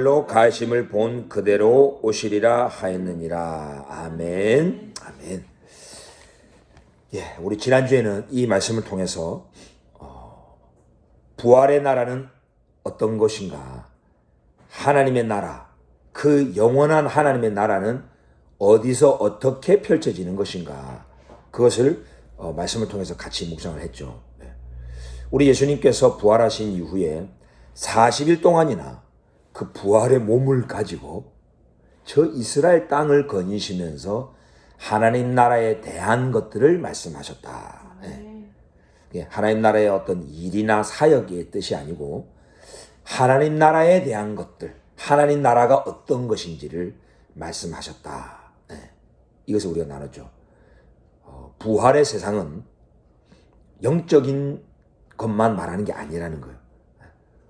로 가심을 본 그대로 오시리라 하였느니라. 아멘. 아멘. 예, 우리 지난주에는 이 말씀을 통해서 부활의 나라는 어떤 것인가, 하나님의 나라, 그 영원한 하나님의 나라는 어디서 어떻게 펼쳐지는 것인가, 그것을 말씀을 통해서 같이 묵상을 했죠. 우리 예수님께서 부활하신 이후에 40일 동안이나 그 부활의 몸을 가지고 저 이스라엘 땅을 거니시면서 하나님 나라에 대한 것들을 말씀하셨다. 하나님 나라의 어떤 일이나 사역의 뜻이 아니고 하나님 나라에 대한 것들, 하나님 나라가 어떤 것인지를 말씀하셨다. 이것을 우리가 나눴죠. 부활의 세상은 영적인 것만 말하는 게 아니라는 거예요.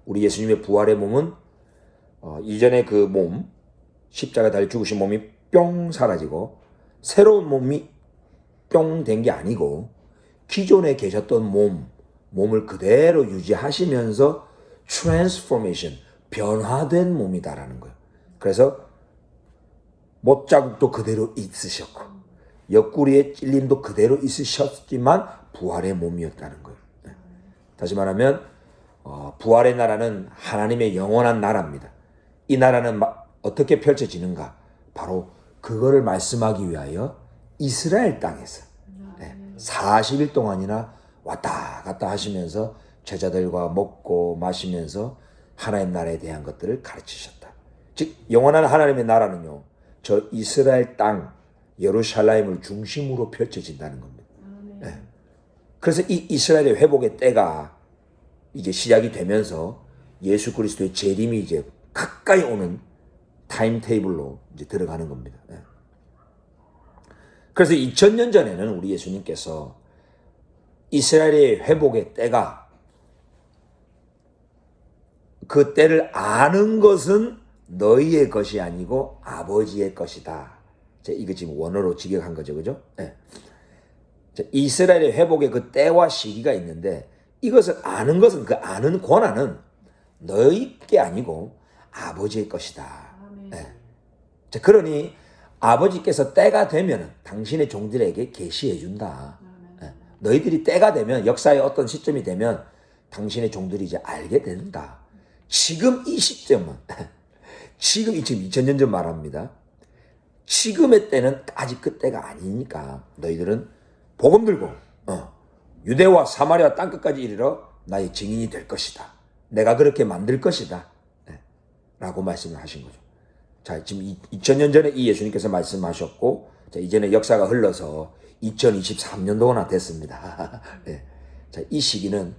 우리 예수님의 부활의 몸은 이전에 그 몸, 십자가 달려 죽으신 몸이 뿅 사라지고 새로운 몸이 뿅 된 게 아니고 기존에 계셨던 몸을 그대로 유지하시면서 트랜스포메이션, 변화된 몸이다라는 거예요. 그래서 못자국도 그대로 있으셨고 옆구리의 찔림도 그대로 있으셨지만 부활의 몸이었다는 거예요. 다시 말하면 부활의 나라는 하나님의 영원한 나라입니다. 이 나라는 어떻게 펼쳐지는가? 바로 그거를 말씀하기 위하여 이스라엘 땅에서 40일 동안이나 왔다 갔다 하시면서 제자들과 먹고 마시면서 하나님 나라에 대한 것들을 가르치셨다. 즉 영원한 하나님의 나라는요, 저 이스라엘 땅 예루살렘을 중심으로 펼쳐진다는 겁니다. 그래서 이 이스라엘의 회복의 때가 이제 시작이 되면서 예수 그리스도의 재림이 이제 가까이 오는 타임테이블로 이제 들어가는 겁니다. 그래서 2000년 전에는 우리 예수님께서 이스라엘의 회복의 때가, 그 때를 아는 것은 너희의 것이 아니고 아버지의 것이다. 이거 지금 원어로 직역한 거죠, 그죠? 이스라엘의 회복의 그 때와 시기가 있는데 이것을 아는 것은, 그 아는 권한은 너희께 아니고 아버지의 것이다. 그러니 아버지께서 때가 되면 당신의 종들에게 계시해 준다. 너희들이 때가 되면, 역사의 어떤 시점이 되면 당신의 종들이 이제 알게 된다. 지금 이 시점은 지금 2000년 전 말합니다. 지금의 때는 아직 그 때가 아니니까 너희들은 복음 들고 유대와 사마리아 땅끝까지 이르러 나의 증인이 될 것이다. 내가 그렇게 만들 것이다. 라고 말씀을 하신 거죠. 자, 지금 2000년 전에 이 예수님께서 말씀하셨고, 자, 이제는 역사가 흘러서 2023년도나 됐습니다. 자, 이 시기는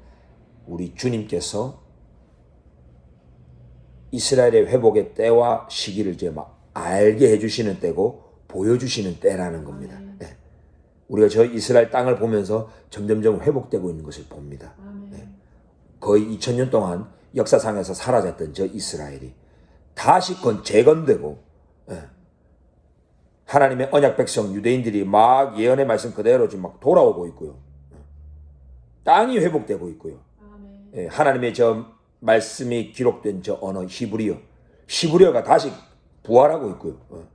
우리 주님께서 이스라엘의 회복의 때와 시기를 이제 막 알게 해주시는 때고 보여주시는 때라는 겁니다. 우리가 저 이스라엘 땅을 보면서 점점점 회복되고 있는 것을 봅니다. 거의 2000년 동안 역사상에서 사라졌던 저 이스라엘이 다시 재건되고, 하나님의 언약 백성 유대인들이 막 예언의 말씀 그대로 지금 막 돌아오고 있고요. 땅이 회복되고 있고요. 하나님의 저 말씀이 기록된 저 언어 히브리어가 다시 부활하고 있고요.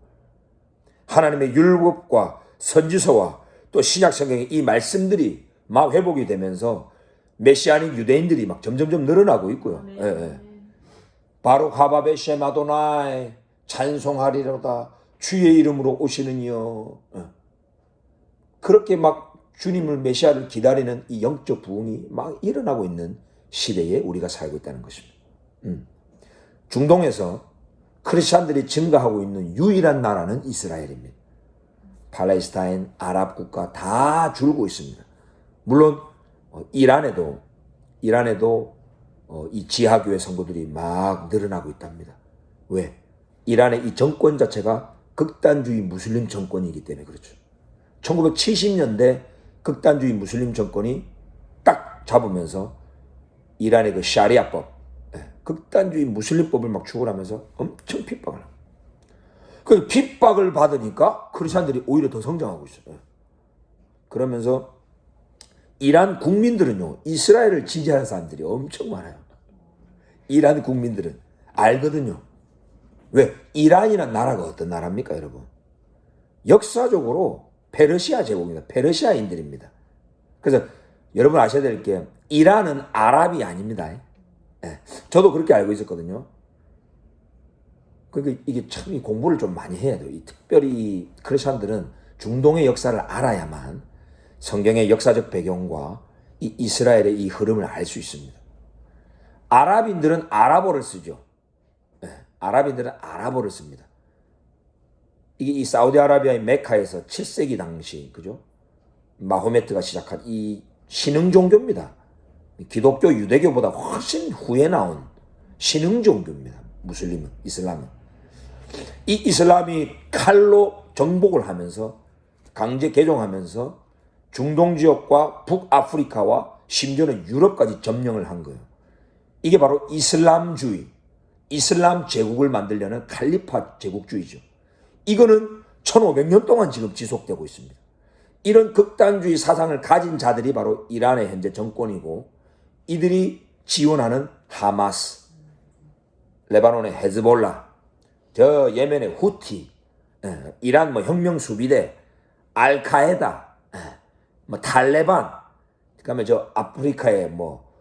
하나님의 율법과 선지서와 또 신약 성경의 이 말씀들이 막 회복이 되면서 메시아닉 유대인들이 막 점점점 늘어나고 있고요. 바룩 하바베 셰마도나이, 찬송하리로다 주의 이름으로 오시는 이여. 그렇게 막 주님을, 메시아를 기다리는 이 영적 부흥이 막 일어나고 있는 시대에 우리가 살고 있다는 것입니다. 중동에서 크리스찬들이 증가하고 있는 유일한 나라는 이스라엘입니다. 팔레스타인, 아랍 국가 다 줄고 있습니다. 물론 이란에도 이 지하교회 성도들이 막 늘어나고 있답니다. 왜? 이란의 이 정권 자체가 극단주의 무슬림 정권이기 때문에 그렇죠. 1970년대 극단주의 무슬림 정권이 딱 잡으면서 이란의 그 샤리아법, 극단주의 무슬림법을 막 추구하면서 엄청 핍박을 합니다. 그 핍박을 받으니까 크리스찬들이 오히려 더 성장하고 있어요. 그러면서 이란 국민들은요, 이스라엘을 지지하는 사람들이 엄청 많아요. 이란 국민들은 알거든요. 왜? 이란이라는 나라가 어떤 나라입니까, 여러분? 역사적으로 페르시아 제국입니다. 페르시아인들입니다. 그래서 여러분 아셔야 될 게 이란은 아랍이 아닙니다. 예. 저도 그렇게 알고 있었거든요. 그러니까 이게 참 공부를 좀 많이 해야 돼요. 특별히 크리스천들은 중동의 역사를 알아야만 성경의 역사적 배경과 이 이스라엘의 이 흐름을 알 수 있습니다. 아랍인들은 아랍어를 쓰죠. 예. 아랍인들은 아랍어를 씁니다. 이게 이 사우디아라비아의 메카에서 7세기 당시, 그죠? 마호메트가 시작한 이 신흥 종교입니다. 기독교, 유대교보다 훨씬 후에 나온 신흥 종교입니다. 무슬림은, 이슬람은. 이 이슬람이 칼로 정복을 하면서 강제 개종하면서 중동 지역과 북아프리카와 심지어는 유럽까지 점령을 한 거예요. 이게 바로 이슬람주의, 이슬람 제국을 만들려는 칼리파 제국주의죠. 이거는 1500년 동안 지금 지속되고 있습니다. 이런 극단주의 사상을 가진 자들이 바로 이란의 현재 정권이고 이들이 지원하는 하마스, 레바논의 헤즈볼라, 저 예멘의 후티, 이란 뭐 혁명 수비대, 알카에다, 뭐 탈레반, 그다음에 저 아프리카의 뭐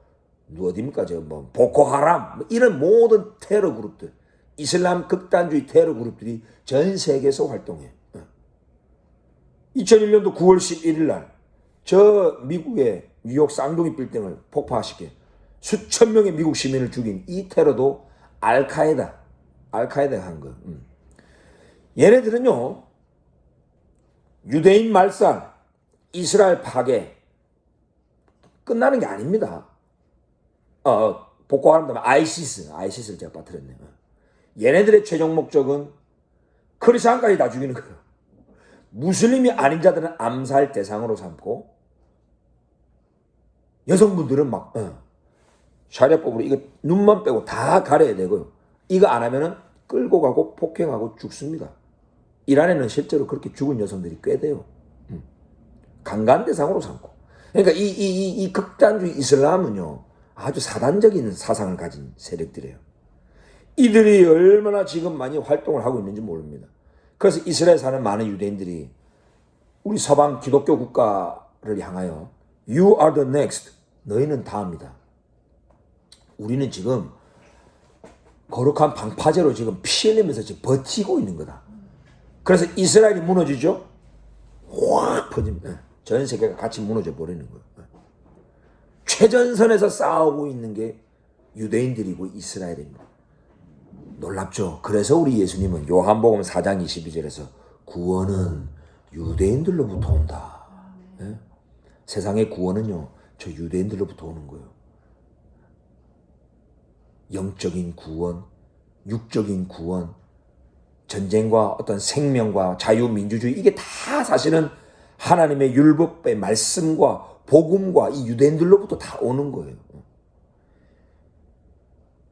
어디입니까 저 뭐 보코하람, 뭐 이런 모든 테러 그룹들, 이슬람 극단주의 테러 그룹들이 전 세계에서 활동해요. 2001년도 9월 11일 날 저 미국의 뉴욕 쌍둥이 빌딩을 폭파시켜 수천 명의 미국 시민을 죽인 이 테러도 알카에다가 한 거예요. 얘네들은요, 유대인 말살, 이스라엘 파괴 끝나는 게 아닙니다. 보코하람 다음에 아이시스를 제가 빠뜨렸네요. 얘네들의 최종 목적은 크리스천까지 다 죽이는 거예요. 무슬림이 아닌 자들은 암살 대상으로 삼고 여성분들은 막 샤리아법으로 이거 눈만 빼고 다 가려야 되고요. 이거 안 하면은 끌고 가고 폭행하고 죽습니다. 이란에는 실제로 그렇게 죽은 여성들이 꽤 돼요. 강간 대상으로 삼고. 그러니까 이 극단주의 이슬람은요, 아주 사단적인 사상을 가진 세력들이에요. 이들이 얼마나 지금 많이 활동을 하고 있는지 모릅니다. 그래서 이스라엘에 사는 많은 유대인들이 우리 서방 기독교 국가를 향하여 You are the next. 너희는 다음이다. 우리는 지금 거룩한 방파제로 지금 피 흘리면서 지금 버티고 있는 거다. 그래서 이스라엘이 무너지죠? 확 퍼집니다. 전 세계가 같이 무너져 버리는 거예요. 최전선에서 싸우고 있는 게 유대인들이고 이스라엘입니다. 놀랍죠? 그래서 우리 예수님은 요한복음 4장 22절에서 구원은 유대인들로부터 온다. 네? 세상의 구원은요, 저 유대인들로부터 오는 거예요. 영적인 구원, 육적인 구원, 전쟁과 어떤 생명과 자유민주주의, 이게 다 사실은 하나님의 율법의 말씀과 복음과 이 유대인들로부터 다 오는 거예요.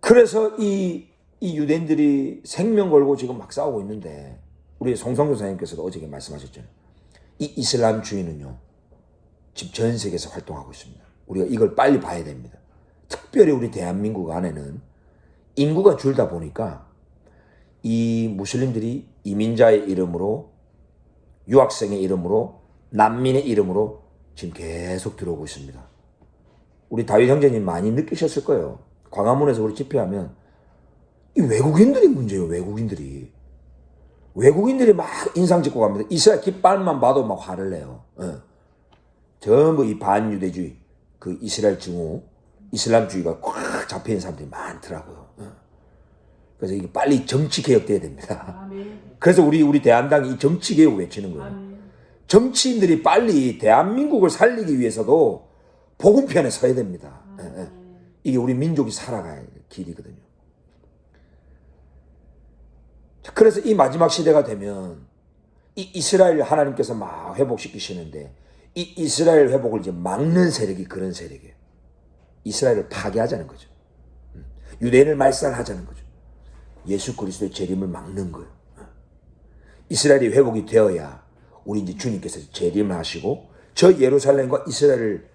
그래서 이 유대인들이 생명 걸고 지금 막 싸우고 있는데, 우리 송성교 사님께서도 어저께 말씀하셨잖아요. 이 이슬람주의는요, 지금 전 세계에서 활동하고 있습니다. 우리가 이걸 빨리 봐야 됩니다. 특별히 우리 대한민국 안에는 인구가 줄다 보니까 이 무슬림들이 이민자의 이름으로, 유학생의 이름으로, 난민의 이름으로 지금 계속 들어오고 있습니다. 우리 다윗 형제님 많이 느끼셨을 거예요. 광화문에서 우리 집회하면 이 외국인들이 문제예요. 외국인들이 막 인상 찍고 갑니다. 이스라엘 깃발만 봐도 막 화를 내요. 전부 이 반유대주의, 그 이스라엘 증오, 이슬람주의가 꽉 잡혀있는 사람들이 많더라고요. 그래서 이게 빨리 정치개혁돼야 됩니다. 그래서 우리 대한당이 이 정치개혁을 외치는 거예요. 정치인들이 빨리 대한민국을 살리기 위해서도 복음편에 서야 됩니다. 이게 우리 민족이 살아갈 길이거든요. 그래서 이 마지막 시대가 되면 이 이스라엘 하나님께서 막 회복시키시는데, 이 이스라엘 회복을 이제 막는 세력이 그런 세력이에요. 이스라엘을 파괴하자는 거죠. 유대인을 말살하자는 거죠. 예수 그리스도의 재림을 막는 거예요. 이스라엘이 회복이 되어야 우리 이제 주님께서 재림을 하시고 저 예루살렘과 이스라엘을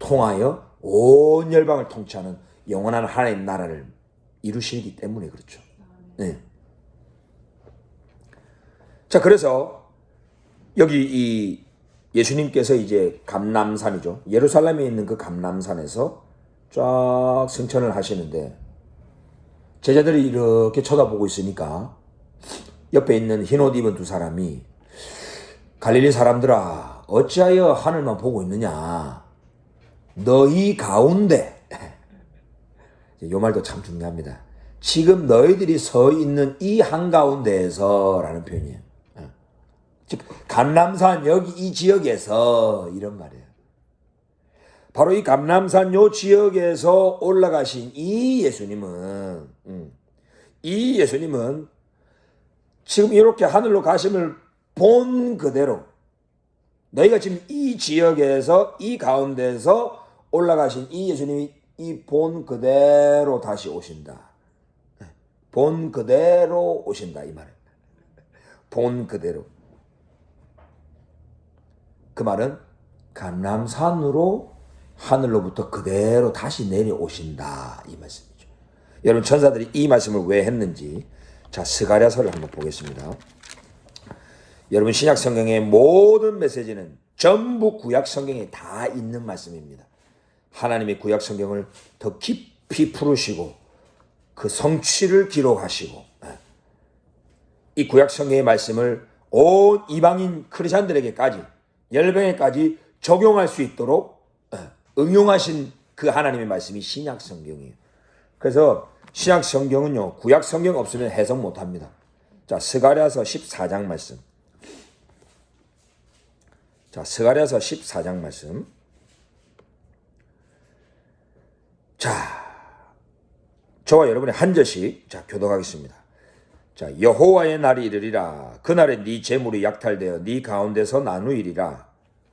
통하여 온 열방을 통치하는 영원한 하나님 나라를 이루시기 때문에 그렇죠. 네. 자, 그래서 여기 이 예수님께서 이제 감람산이죠. 예루살렘에 있는 그 감람산에서 쫙 승천을 하시는데 제자들이 이렇게 쳐다보고 있으니까 옆에 있는 흰옷 입은 두 사람이 갈릴리 사람들아 어찌하여 하늘만 보고 있느냐 너희 가운데 이 말도 참 중요합니다. 지금 너희들이 서 있는 이 한가운데에서 라는 표현이에요. 즉 감람산 여기 이 지역에서 이런 말이에요. 바로 이 감람산 요 지역에서 올라가신 이 예수님은 지금 이렇게 하늘로 가심을 본 그대로 너희가 지금 이 지역에서 이 가운데에서 올라가신 이 예수님이 이 본 그대로 다시 오신다. 본 그대로 오신다 이 말이에요. 본 그대로. 그 말은 감람산으로 하늘로부터 그대로 다시 내려오신다 이 말씀이죠. 여러분 천사들이 이 말씀을 왜 했는지 자 스가랴서를 한번 보겠습니다. 여러분 신약 성경의 모든 메시지는 전부 구약 성경에 다 있는 말씀입니다. 하나님의 구약 성경을 더 깊이 풀으시고 그 성취를 기록하시고 이 구약 성경의 말씀을 온 이방인 크리스천들에게까지 열방에까지 적용할 수 있도록 응용하신 그 하나님의 말씀이 신약 성경이에요. 그래서 신약 성경은요 구약 성경 없으면 해석 못합니다. 자 스가랴서 14장 말씀. 자 스가랴서 14장 말씀. 자 저와 여러분의 한 절씩 자 교독하겠습니다. 자 여호와의 날이 이르리라. 그날에 네 재물이 약탈되어 네 가운데서 나누이리라.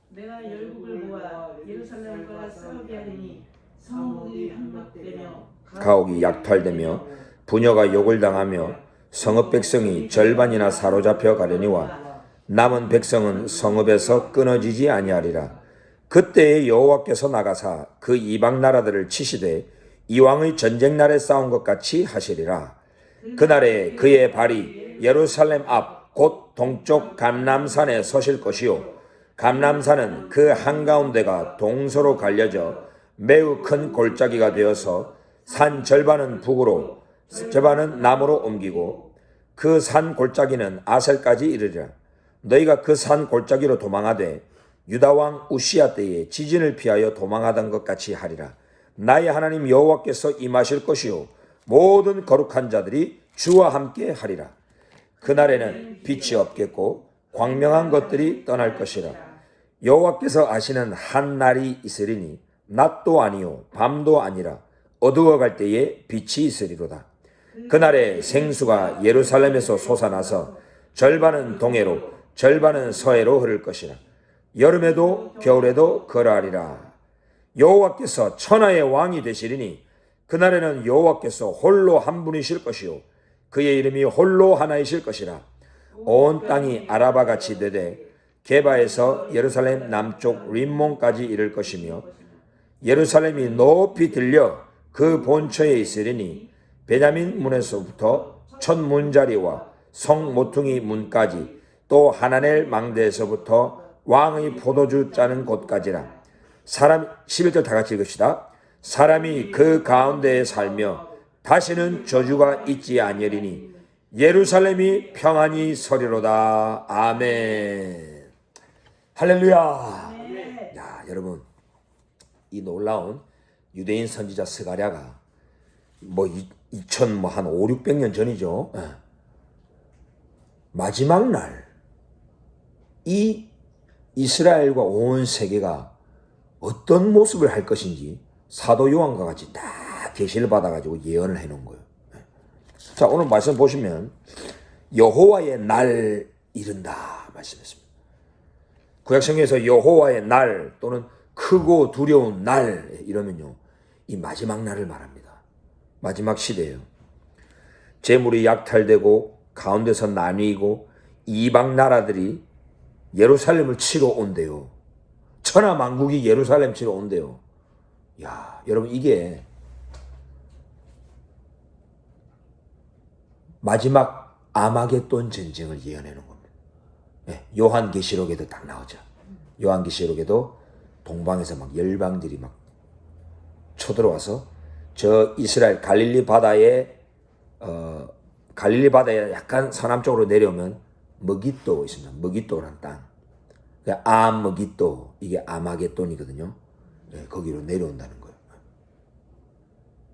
내가 열국을 모아 예루살렘과 싸우게 하리니 성읍이 함락되며 가옥이 약탈되며 부녀가 욕을 당하며 성읍 백성이 절반이나 사로잡혀 가려니와 남은 백성은 성읍에서 끊어지지 아니하리라. 그때에 여호와께서 나가사 그 이방 나라들을 치시되 이왕의 전쟁 날에 싸운 것 같이 하시리라. 그날에 그의 발이 예루살렘 앞 곧 동쪽 감람산에 서실 것이요 감람산은 그 한가운데가 동서로 갈려져 매우 큰 골짜기가 되어서 산 절반은 북으로 절반은 남으로 옮기고 그 산 골짜기는 아셀까지 이르리라. 너희가 그 산 골짜기로 도망하되 유다 왕 우시야 때에 지진을 피하여 도망하던 것 같이 하리라. 나의 하나님 여호와께서 임하실 것이요 모든 거룩한 자들이 주와 함께 하리라. 그날에는 빛이 없겠고 광명한 것들이 떠날 것이라. 여호와께서 아시는 한 날이 있으리니 낮도 아니요 밤도 아니라 어두워갈 때에 빛이 있으리로다. 그날에 생수가 예루살렘에서 솟아나서 절반은 동해로 절반은 서해로 흐를 것이라. 여름에도 겨울에도 그러하리라. 여호와께서 천하의 왕이 되시리니 그날에는 여호와께서 홀로 한 분이실 것이요 그의 이름이 홀로 하나이실 것이라. 온 땅이 아라바같이 되되 게바에서 예루살렘 남쪽 림몬까지 이를 것이며 예루살렘이 높이 들려 그 본처에 있으리니 베냐민 문에서부터 첫 문자리와 성 모퉁이 문까지 또 하나넬 망대에서부터 왕의 포도주 짜는 곳까지라. 사람 11절 다 같이 읽읍시다. 사람이 그 가운데에 살며 다시는 저주가 있지 아니하리니 예루살렘이 평안히 서리로다. 아멘. 할렐루야. 네. 야, 여러분 이 놀라운 유대인 선지자 스가랴가 한 5, 600년 전이죠. 마지막 날 이 이스라엘과 온 세계가 어떤 모습을 할 것인지 사도 요한과 같이 다 계시를 받아가지고 예언을 해놓은 거예요. 자 오늘 말씀 보시면 여호와의 날 이른다 말씀했습니다. 구약성경에서 여호와의 날 또는 크고 두려운 날 이러면요 이 마지막 날을 말합니다. 마지막 시대예요. 재물이 약탈되고 가운데서 나뉘고 이방 나라들이 예루살렘을 치러 온대요. 천하 만국이 예루살렘 치러 온대요. 야, 여러분 이게 마지막 아마겟돈 전쟁을 예언해 놓은 겁니다. 요한계시록에도 딱 나오죠. 요한계시록에도 동방에서 막 열방들이 막 쳐들어와서 저 이스라엘 갈릴리 바다에 약간 서남쪽으로 내려오면 머깃도 있습니다. 머깃도라는 땅. 아머깃도, 이게 아마겟돈이거든요. 거기로 내려온다는 거예요.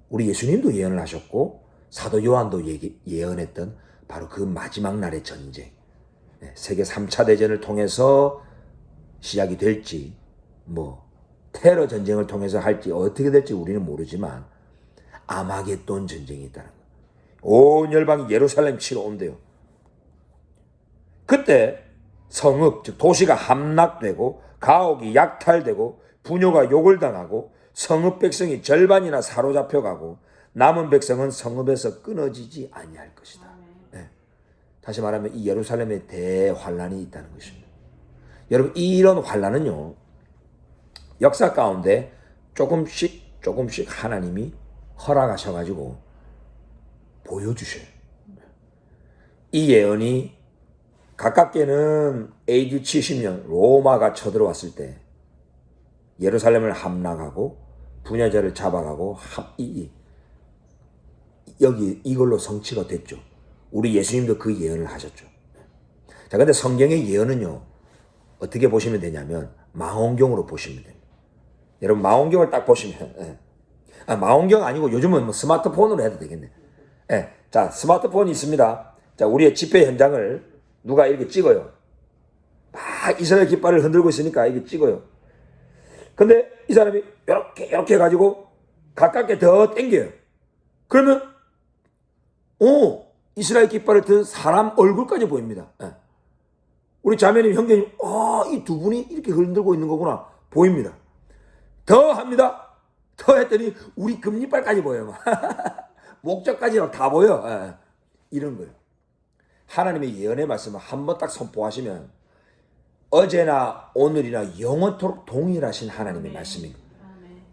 우리 예수님도 예언을 하셨고 사도 요한도 예언했던 바로 그 마지막 날의 전쟁, 세계 3차 대전을 통해서 시작이 될지 뭐 테러 전쟁을 통해서 할지 어떻게 될지 우리는 모르지만 아마겟돈 전쟁이 있다는 거예요. 온 열방이 예루살렘 치러 온대요. 그때 성읍, 즉 도시가 함락되고 가옥이 약탈되고 부녀가 욕을 당하고 성읍 백성이 절반이나 사로잡혀가고 남은 백성은 성읍에서 끊어지지 아니할 것이다. 다시 말하면 이 예루살렘에 대환란이 있다는 것입니다. 여러분, 이런 환란은요, 역사 가운데 조금씩 하나님이 허락하셔가지고 보여주셔요. 이 예언이 가깝게는 AD 70년 로마가 쳐들어왔을 때 예루살렘을 함락하고 분야자를 잡아가고 여기 이걸로 성취가 됐죠. 우리 예수님도 그 예언을 하셨죠. 자, 근데 성경의 예언은요, 어떻게 보시면 되냐면 망원경으로 보시면 됩니다. 여러분, 망원경을 딱 보시면, 망원경 아니고 요즘은 뭐 스마트폰으로 해도 되겠네. 자, 스마트폰이 있습니다. 자, 우리의 집회 현장을 누가 이렇게 찍어요. 막 이스라엘 깃발을 흔들고 있으니까 이게 찍어요. 근데 이 사람이 이렇게 해가지고 가깝게 더 당겨요. 그러면, 이스라엘 깃발을 든 사람 얼굴까지 보입니다. 우리 자매님, 형제님, 이 두 분이 이렇게 흔들고 있는 거구나. 보입니다. 더 합니다. 더 했더니 우리 금리빨까지 보여요. 목적까지 다 보여. 이런 거예요. 하나님의 예언의 말씀을 한번 딱 선포하시면 어제나 오늘이나 영원토록 동일하신 하나님의 말씀입니다.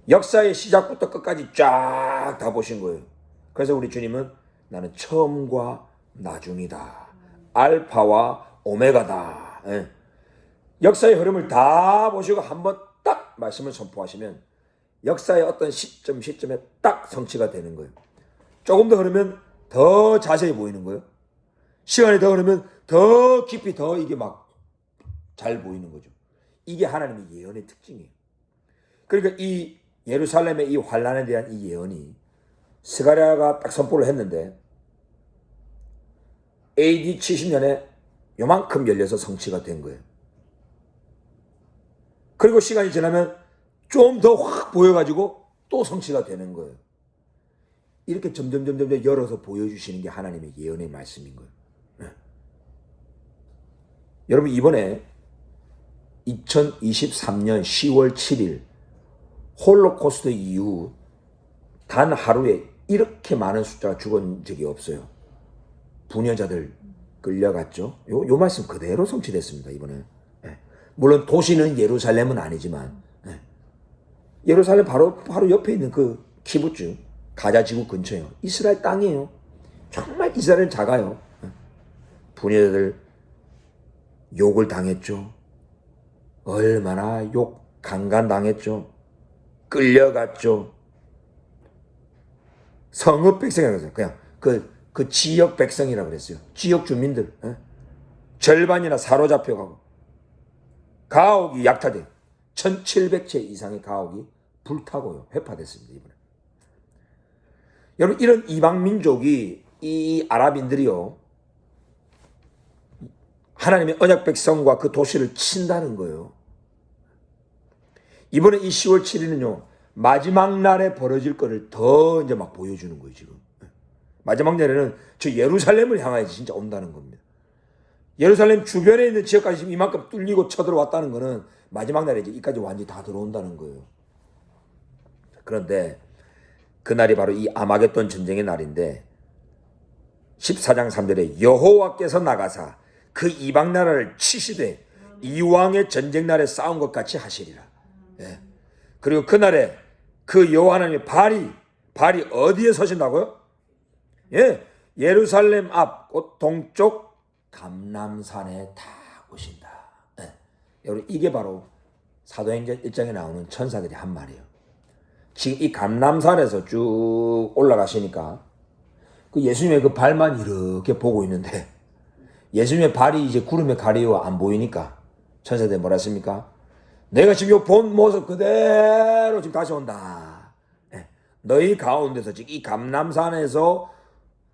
역사의 시작부터 끝까지 쫙 다 보신 거예요. 그래서 우리 주님은 나는 처음과 나중이다. 알파와 오메가다. 역사의 흐름을 다 보시고 한번 딱 말씀을 선포하시면 역사의 어떤 시점에 딱 성취가 되는 거예요. 조금 더 흐르면 더 자세히 보이는 거예요. 시간이 더 흐르면 더 깊이 더 이게 막 잘 보이는 거죠. 이게 하나님의 예언의 특징이에요. 그러니까 이 예루살렘의 이 환란에 대한 이 예언이 스가랴가 딱 선포를 했는데 AD 70년에 요만큼 열려서 성취가 된 거예요. 그리고 시간이 지나면 좀 더 확 보여가지고 또 성취가 되는 거예요. 이렇게 점점 열어서 보여주시는 게 하나님의 예언의 말씀인 거예요. 여러분, 이번에 2023년 10월 7일 홀로코스트 이후 단 하루에 이렇게 많은 숫자가 죽은 적이 없어요. 부녀자들 끌려갔죠. 요 말씀 그대로 성취됐습니다, 이번에. 물론 도시는 예루살렘은 아니지만, 예루살렘 바로 옆에 있는 그 키부츠, 가자 지구 근처예요. 이스라엘 땅이에요. 정말 이스라엘 작아요. 부녀자들 욕을 당했죠. 얼마나 강간당했죠. 끌려갔죠. 성읍 백성이라고 했어요. 그냥 그 지역 백성이라고 그랬어요. 지역 주민들. 절반이나 사로잡혀가고 가옥이 약탈돼 1700채 이상의 가옥이 불타고요. 회파됐습니다. 이번에. 여러분, 이런 이방 민족이 이 아랍인들이요, 하나님의 언약 백성과 그 도시를 친다는 거예요. 이번에 이 10월 7일은요, 마지막 날에 벌어질 거를 더 이제 막 보여주는 거예요, 지금. 마지막 날에는 저 예루살렘을 향하여 진짜 온다는 겁니다. 예루살렘 주변에 있는 지역까지 지금 이만큼 뚫리고 쳐들어왔다는 거는 마지막 날에 이제 이까지 완전히 다 들어온다는 거예요. 그런데 그날이 바로 이 아마겟돈 전쟁의 날인데 14장 3절에 여호와께서 나가사 그 이방 나라를 치시되 이왕의 전쟁 날에 싸운 것 같이 하시리라. 그리고 그날에 그 여호와 하나님의 발이 어디에 서신다고요? 예루살렘 앞 곧 동쪽 감람산에 다 오신다. 예. 여러분 이게 바로 사도행전 1장에 나오는 천사들이 한 말이에요. 지금 이 감람산에서 쭉 올라가시니까 그 예수님의 그 발만 이렇게 보고 있는데 예수님의 발이 이제 구름에 가리워 안 보이니까 천사들이 뭐라 했습니까? 내가 지금 본 모습 그대로 지금 다시 온다. 예. 너희 가운데서 지금 이 감람산에서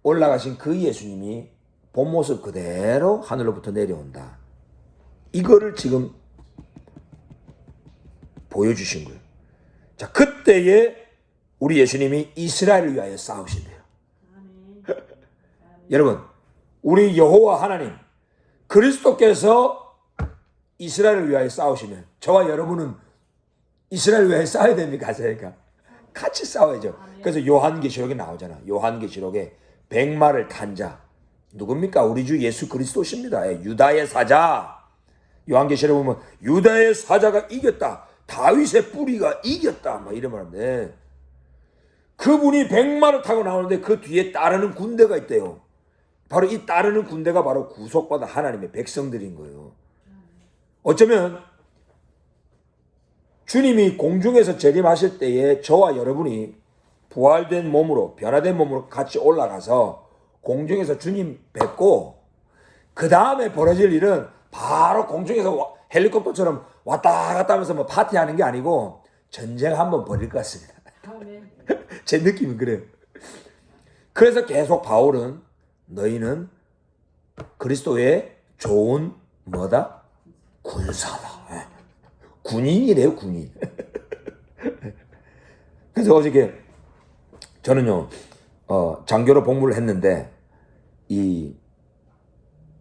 올라가신 그 예수님이 본 모습 그대로 하늘로부터 내려온다. 이거를 지금 보여주신 거예요. 자, 그때에 우리 예수님이 이스라엘을 위하여 싸우신대요. 여러분, 우리 여호와 하나님 그리스도께서 이스라엘을 위하여 싸우시면 저와 여러분은 이스라엘을 위하여 싸워야 됩니까? 그러니까 같이 싸워야죠. 그래서 요한계시록에 나오잖아. 요한계시록에 백마를 탄 자 누굽니까? 우리 주 예수 그리스도십니다. 유다의 사자. 요한계시록에 보면 유다의 사자가 이겼다. 다윗의 뿌리가 이겼다. 막 이런 말인데 그분이 백마를 타고 나오는데 그 뒤에 따르는 군대가 있대요. 바로 이 따르는 군대가 바로 구속받은 하나님의 백성들인 거예요. 어쩌면 주님이 공중에서 재림하실 때에 저와 여러분이 부활된 몸으로 변화된 몸으로 같이 올라가서 공중에서 주님 뵙고 그 다음에 벌어질 일은 바로 공중에서 헬리콥터처럼 왔다 갔다 하면서 뭐 파티하는 게 아니고 전쟁 한번 벌일 것 같습니다. 제 느낌은 그래요. 그래서 계속 바울은 너희는 그리스도의 좋은 뭐다? 군사다. 군인이래요, 군인. 그래서 어저께 저는요, 장교로 복무를 했는데 이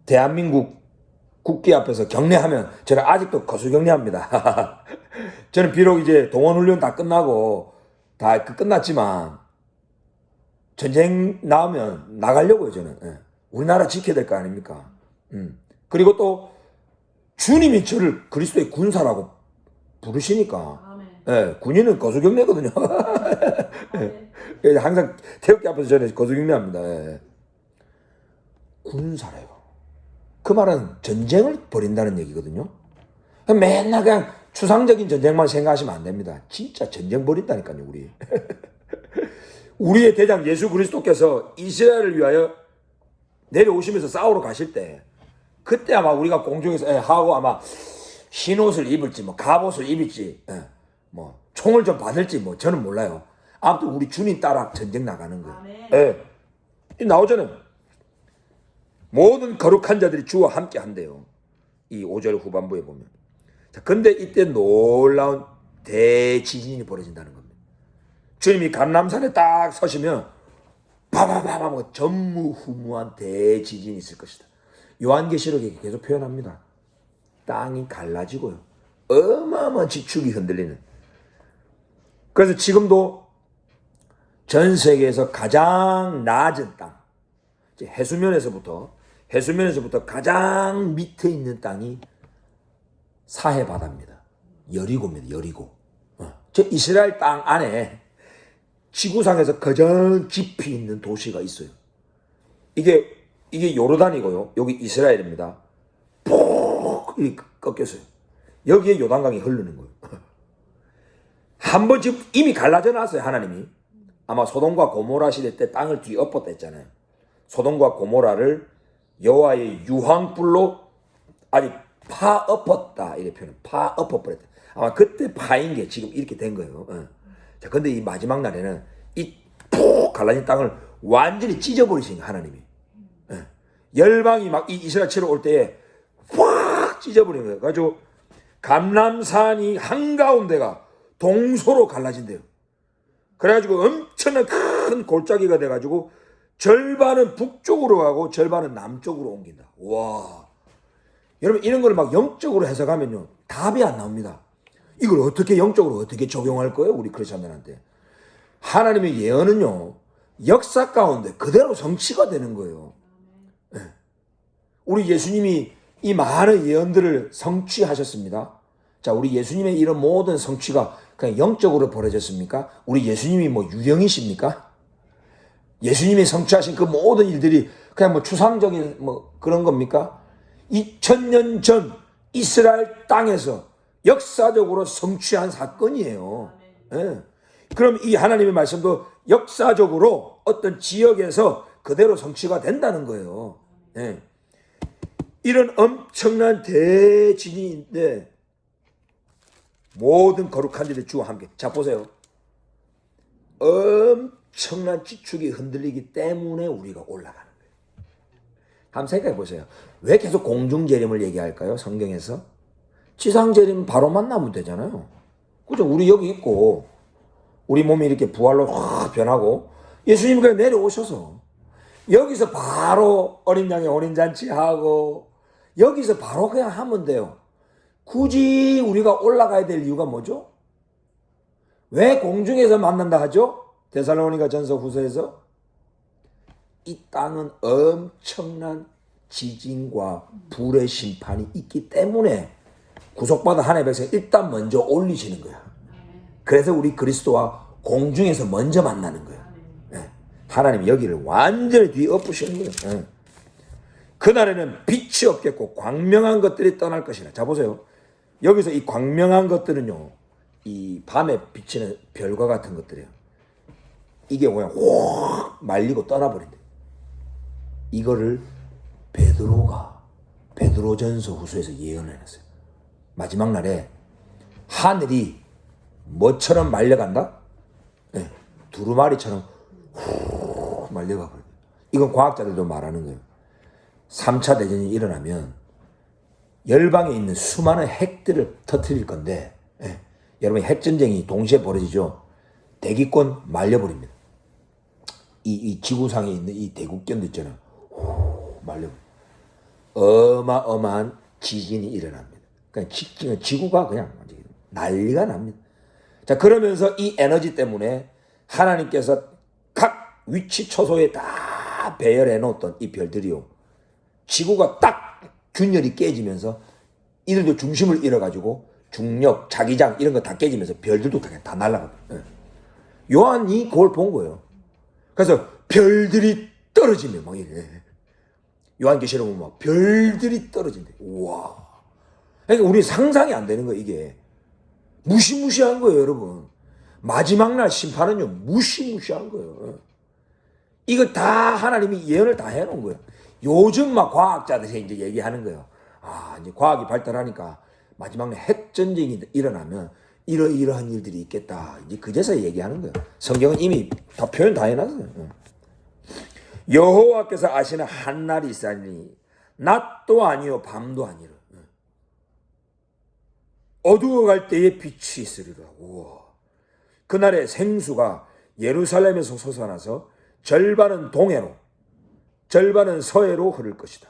대한민국 국기 앞에서 경례하면 저는 아직도 거수경례합니다. 저는 비록 이제 동원훈련 다 끝나고 다 끝났지만 전쟁 나오면 나가려고요, 저는. 예. 우리나라 지켜야 될 거 아닙니까? 그리고 또 주님이 저를 그리스도의 군사라고 부르시니까 예, 군인은 거수경례거든요. 예. 항상 태극기 앞에서 저는 거수경례합니다. 예. 군사래요. 그 말은 전쟁을 벌인다는 얘기거든요. 맨날 그냥 추상적인 전쟁만 생각하시면 안 됩니다. 진짜 전쟁 벌인다니까요, 우리. 우리의 대장 예수 그리스도께서 이스라엘을 위하여 내려오시면서 싸우러 가실 때 그때 아마 우리가 공중에서 하고 아마 흰 옷을 입을지 뭐 갑옷을 입을지 뭐 총을 좀 받을지 뭐 저는 몰라요. 아무튼 우리 주님 따라 전쟁 나가는 거예요. 예. 나오잖아요. 모든 거룩한 자들이 주와 함께 한대요. 이 5절 후반부에 보면. 자, 근데 이때 놀라운 대지진이 벌어진다는 겁니다. 주님이 감람산에 딱 서시면 바바바바 전무후무한 대지진이 있을 것이다. 요한계시록에 계속 표현합니다. 땅이 갈라지고요. 어마어마한 지축이 흔들리는. 그래서 지금도 전 세계에서 가장 낮은 땅, 해수면에서부터 가장 밑에 있는 땅이 사해 바다입니다. 여리고입니다. 여리고. 저 이스라엘 땅 안에 지구상에서 가장 깊이 있는 도시가 있어요. 이게 요르단이고요. 여기 이스라엘입니다. 푹 꺾였어요. 여기에 요단강이 흐르는 거예요. 한 번 지금 이미 갈라져 놨어요. 하나님이. 아마 소돔과 고모라 시대 때 땅을 뒤엎었다 했잖아요. 소돔과 고모라를 여호와의 유황불로 아니 파엎었다 이렇게 표현. 파엎어버렸다. 아마 그때 파인 게 지금 이렇게 된 거예요. 자, 근데 이 마지막 날에는 이 푹 갈라진 땅을 완전히 찢어버리신 하나님이. 열방이 막 이 이스라엘 치러 올 때에 확 찢어버린 거예요. 그래가지고 감람산이 한가운데가 동서로 갈라진대요. 그래가지고 엄청난 큰 골짜기가 돼가지고 절반은 북쪽으로 가고 절반은 남쪽으로 옮긴다. 와, 여러분 이런 걸 막 영적으로 해석하면요 답이 안 나옵니다. 이걸 어떻게 영적으로 어떻게 적용할 거예요, 우리 크리스천들한테? 하나님의 예언은요 역사 가운데 그대로 성취가 되는 거예요. 네. 우리 예수님이 이 많은 예언들을 성취하셨습니다. 자, 우리 예수님의 이런 모든 성취가 그냥 영적으로 벌어졌습니까? 우리 예수님이 뭐 유령이십니까? 예수님이 성취하신 그 모든 일들이 그냥 뭐 추상적인 뭐 그런 겁니까? 2000년 전 이스라엘 땅에서 역사적으로 성취한 사건이에요. 예. 그럼 이 하나님의 말씀도 역사적으로 어떤 지역에서 그대로 성취가 된다는 거예요. 예. 이런 엄청난 대진인데 모든 거룩한 일이 주와 함께. 자 보세요. 엄청난 지축이 흔들리기 때문에 우리가 올라가는 거예요. 한번 생각해 보세요. 왜 계속 공중재림을 얘기할까요? 성경에서. 지상재림 바로 만나면 되잖아요. 그죠? 우리 여기 있고 우리 몸이 이렇게 부활로 확 변하고 예수님 그냥 내려오셔서 여기서 바로 어린 양의 혼인잔치하고 여기서 바로 그냥 하면 돼요. 굳이 우리가 올라가야 될 이유가 뭐죠? 왜 공중에서 만난다 하죠? 데살로니가 전서 후서에서 이 땅은 엄청난 지진과 불의 심판이 있기 때문에 구속받은 하나님의 백성 일단 먼저 올리시는 거야. 그래서 우리 그리스도와 공중에서 먼저 만나는 거야. 네. 하나님이 여기를 완전히 뒤엎으시는 거예요. 네. 그날에는 빛이 없겠고 광명한 것들이 떠날 것이라. 자 보세요. 여기서 이 광명한 것들은요, 이 밤에 비치는 별과 같은 것들이에요. 이게 그냥 확 말리고 떠나버린대. 이거를 베드로전서 후서에서 예언을 해놨어요. 마지막 날에 하늘이 뭐처럼 말려간다? 네, 두루마리처럼 후 말려가 버려요. 이건 과학자들도 말하는 거예요. 3차 대전이 일어나면 열방에 있는 수많은 핵들을 터뜨릴 건데, 예, 여러분 핵전쟁이 동시에 벌어지죠. 대기권 말려버립니다. 이 지구상에 있는 이 대국견도 있잖아요. 말려버려요. 어마어마한 지진이 일어납니다. 그러니까 지구가 그냥 난리가 납니다. 자, 그러면서 이 에너지 때문에 하나님께서 각 위치 초소에 다 배열해 놓았던 이 별들이요, 지구가 딱 균열이 깨지면서 이들도 중심을 잃어가지고 중력, 자기장 이런 거 다 깨지면서 별들도 다 날아가요. 요한이 그걸 본 거예요. 그래서 별들이 떨어지면 막 이래. 요한계시록 보면 막 별들이 떨어진대. 우와. 그러니까 우리 상상이 안 되는 거예요, 이게. 무시무시한 거예요, 여러분. 마지막 날 심판은요, 무시무시한 거예요. 이거 다 하나님이 예언을 다 해놓은 거예요. 요즘 막 과학자들이 이제 얘기하는 거예요. 아, 이제 과학이 발달하니까 마지막 날 핵전쟁이 일어나면 이러이러한 일들이 있겠다. 이제 그제서 얘기하는 거예요. 성경은 이미 다 표현 다 해놨어요. 여호와께서 아시는 한 날이 있으니 낮도 아니요 밤도 아니라 어두워갈 때에 빛이 있으리라. 우와. 그날에 생수가 예루살렘에서 솟아나서 절반은 동해로 절반은 서해로 흐를 것이다.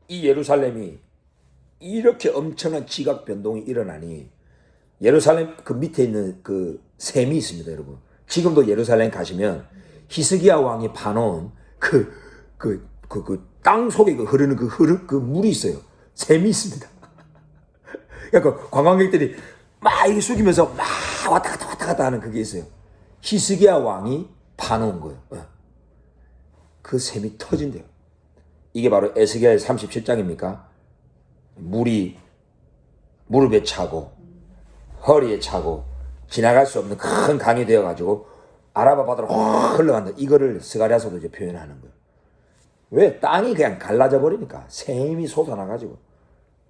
이 예루살렘이 이렇게 엄청난 지각 변동이 일어나니 예루살렘 그 밑에 있는 그 샘이 있습니다, 여러분. 지금도 예루살렘 가시면 히스기야 왕이 파놓은 땅 속에 흐르는 그 물이 있어요. 샘이 있습니다. 그러니까 관광객들이 막 이렇게 숙이면서 막 왔다 갔다 하는 그게 있어요. 히스기야 왕이 파놓은 거예요. 그 샘이 터진대요. 이게 바로 에스겔 37장입니까? 물이 무릎에 차고 허리에 차고 지나갈 수 없는 큰 강이 되어가지고 아라바 바다로 확 흘러간다. 이거를 스가랴서도 이제 표현하는 거예요. 왜? 땅이 그냥 갈라져 버리니까 샘이 솟아나가지고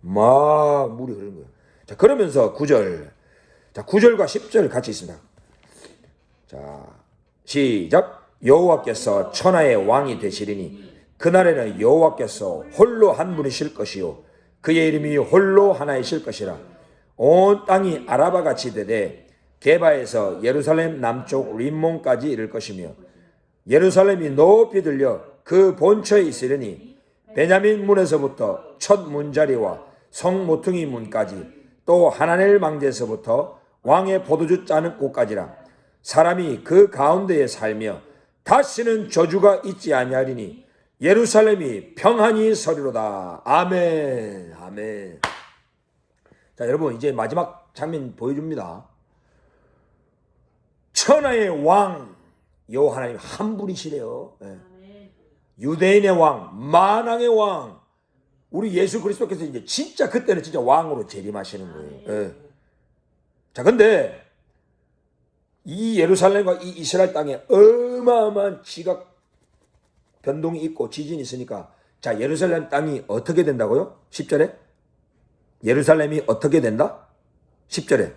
막 물이 흐르는 거예요. 자, 그러면서 9절. 자, 9절과 10절 같이 있습니다. 자, 시작. 여호와께서 천하의 왕이 되시리니 그날에는 여호와께서 홀로 한 분이실 것이요 그의 이름이 홀로 하나이실 것이라. 온 땅이 아라바 같이 되되 게바에서 예루살렘 남쪽 림몬까지 이를 것이며 예루살렘이 높이 들려 그 본처에 있으려니 베냐민 문에서부터 첫 문자리와 성 모퉁이 문까지 또 하나넬 망대에서부터 왕의 포도주 짜는 곳까지라. 사람이 그 가운데에 살며 다시는 저주가 있지 아니하리니 예루살렘이 평안히 서리로다. 아멘. 아멘. 자, 여러분 이제 마지막 장면 보여줍니다. 천하의 왕 여호와 하나님 한 분이시래요. 네. 유대인의 왕, 만왕의 왕, 우리 예수 그리스도께서 이제 진짜 그때는 진짜 왕으로 재림하시는 거예요. 예. 자, 근데 이 예루살렘과 이 이스라엘 땅에 어마어마한 지각 변동이 있고 지진이 있으니까, 자, 예루살렘 땅이 어떻게 된다고요? 10절에 예루살렘이 어떻게 된다? 10절에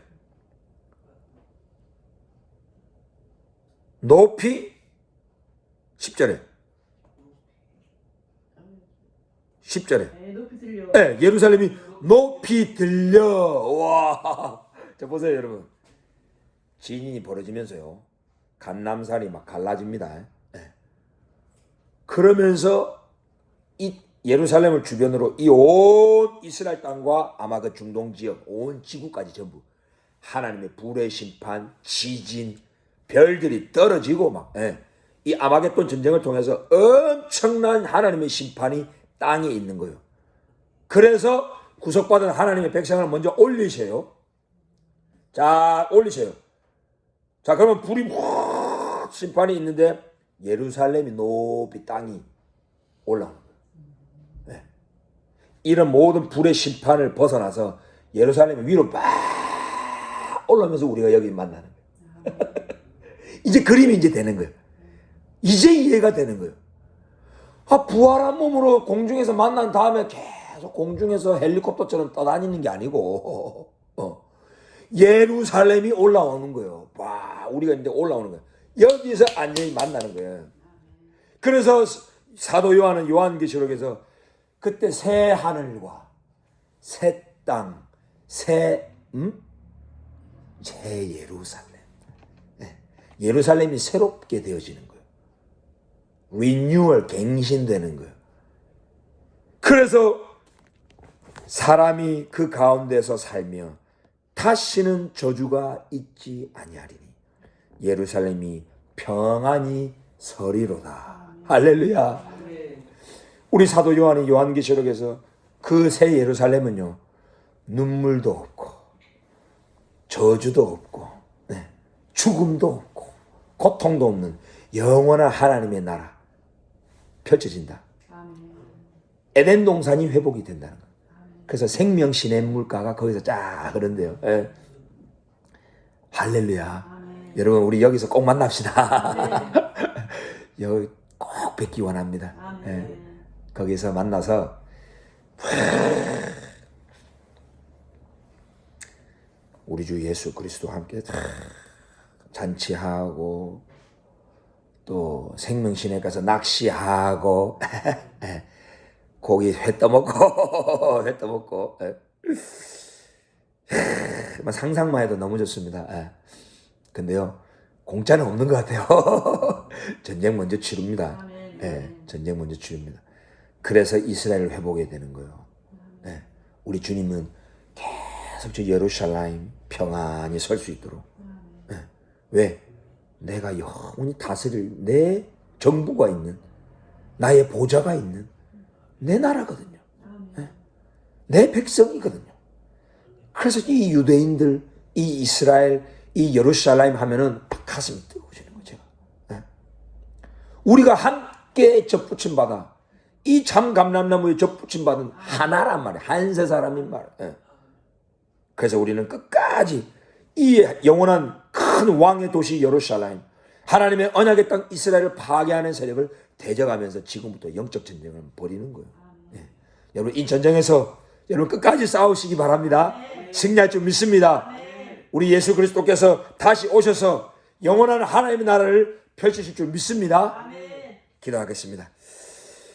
높이 10절에 네, 높이 들려. 네, 예루살렘이 높이 들려. 와, 자, 보세요 여러분. 지진이 벌어지면서요, 감람산이 막 갈라집니다. 네. 그러면서 이 예루살렘을 주변으로 이 온 이스라엘 땅과 아마 그 중동 지역 온 지구까지 전부 하나님의 불의 심판, 지진, 별들이 떨어지고 막, 예. 이 아마겟돈 전쟁을 통해서 엄청난 하나님의 심판이 땅에 있는 거예요. 그래서 구속받은 하나님의 백성을 먼저 올리세요. 자, 올리세요. 자, 그러면 불이 확 심판이 있는데 예루살렘이 높이 땅이 올라오는 거예요. 네. 이런 모든 불의 심판을 벗어나서 예루살렘이 위로 막 올라오면서 우리가 여기 만나는 거예요. 이제 그림이 이제 되는 거예요. 이제 이해가 되는 거예요. 아, 부활한 몸으로 공중에서 만난 다음에 계속 공중에서 헬리콥터처럼 떠다니는 게 아니고 예루살렘이 올라오는 거예요. 와, 우리가 이제 올라오는 거예요. 여기서 안전히 만나는 거예요. 그래서 사도 요한은 요한계시록에서 그때 새 하늘과 새 땅, 새 예루살렘, 예루살렘이 새롭게 되어지는 거예요. 리뉴얼, 갱신되는 거예요. 그래서 사람이 그 가운데서 살며 다시는 저주가 있지 아니하리니 예루살렘이 평안히 서리로다. 할렐루야. 우리 사도 요한이 요한계시록에서 그 새 예루살렘은요, 눈물도 없고 저주도 없고 죽음도 없고 고통도 없는 영원한 하나님의 나라 펼쳐진다. 에덴 동산이 회복이 된다는 거예요. 그래서 생명 시냇물가가 거기서 쫙 흐른대요. 예. 할렐루야. 아멘. 여러분, 우리 여기서 꼭 만납시다. 여기 꼭 뵙기 원합니다. 예. 거기서 만나서 우리 주 예수 그리스도와 함께 잔치하고 또 생명시내 가서 낚시하고 고기 회 떠먹고 회 떠먹고 상상만 해도 너무 좋습니다. 근데요, 공짜는 없는 것 같아요. 전쟁 먼저 치릅니다. 전쟁 먼저 치릅니다. 그래서 이스라엘을 회복해야 되는 거예요. 우리 주님은 계속 저 예루살렘 평안히 설 수 있도록. 왜? 내가 영원히 다스릴 내 정부가 있는, 나의 보좌가 있는 내 나라거든요. 내 백성이거든요. 그래서 이 유대인들, 이 이스라엘, 이 예루살렘 하면은 가슴이 뜨거워지는 거죠. 우리가 함께 접붙임 받아 이 참 감람나무에 접붙임 받은 하나란 말이에요. 한세 사람인 말이에요. 그래서 우리는 끝까지 이 영원한 큰 왕의 도시 예루살렘, 하나님의 언약의 땅 이스라엘을 파괴하는 세력을 대적하면서 지금부터 영적 전쟁을 벌이는 거예요. 여러분, 이 전쟁에서 여러분 끝까지 싸우시기 바랍니다. 승리할 줄 믿습니다. 우리 예수 그리스도께서 다시 오셔서 영원한 하나님의 나라를 펼치실 줄 믿습니다. 기도하겠습니다.